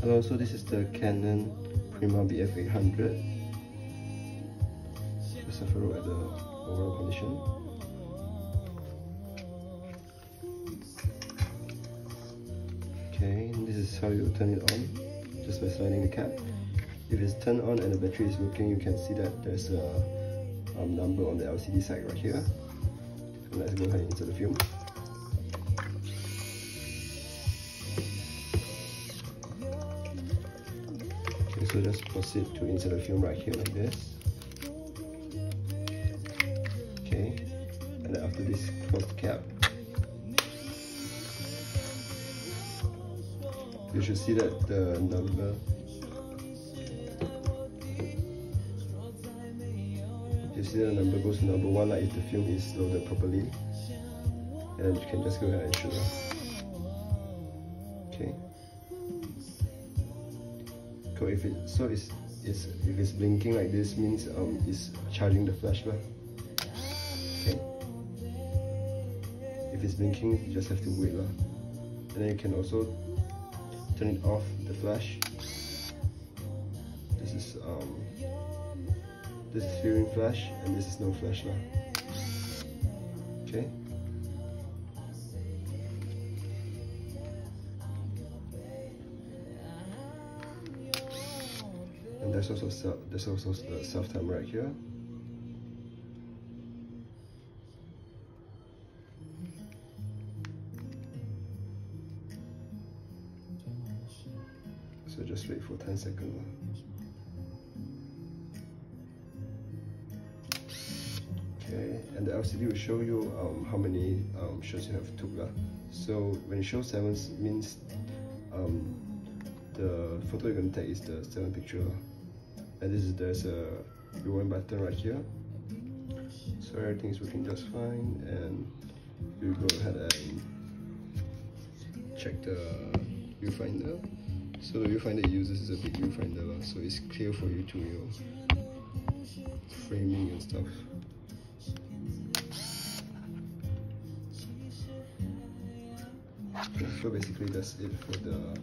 Hello, so this is the Canon Prima BF-800. Just have a look at the overall condition. Okay, this is how you turn it on, just by sliding the cap. If it's turned on and the battery is working, you can see that there's a number on the LCD side right here. So let's go ahead and insert the film. Okay, so just proceed to insert the film right here like this. Okay, and then after this, close the cap. You should see that the number, you see that the number goes to number 1, like if the film is loaded properly, and you can just go ahead and shoot off. Okay. So if it's blinking like this, means it's charging the flash bar. Okay. If it's blinking, you just have to wait lah. And then you can also turn it off, the flash. This is viewing flash, and this is no flash lah. Okay. And there's also the self timer right here. So just wait for 10 seconds. Okay, and the LCD will show you how many shots you have took. So when it shows 7, means the photo you're going to take is the 7th picture. And there's a rewind button right here. So everything is working just fine, and you go ahead and check the viewfinder. So the viewfinder it uses is a big viewfinder, so it's clear for you to framing and stuff. Okay, so basically that's it for the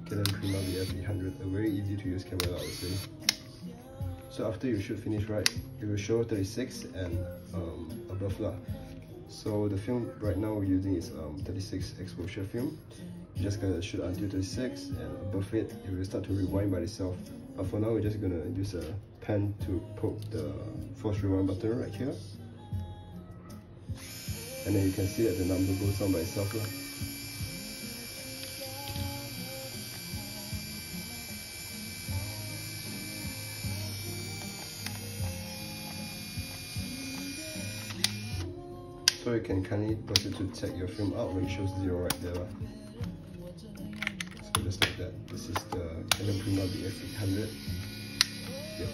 Canon Prima BF-800, a very easy to use camera, I would say. So after you shoot finish right, it will show 36 and above lah. So the film right now we're using is 36 exposure film. You just gotta shoot until 36, and above it, it will start to rewind by itself. But for now, we're just gonna use a pen to poke the force rewind button right here. And then you can see that the number goes down by itself lah. So you can kindly proceed to take your film out when it shows 0 right there. So just like that. This is the Canon Prima BF-800. Yep.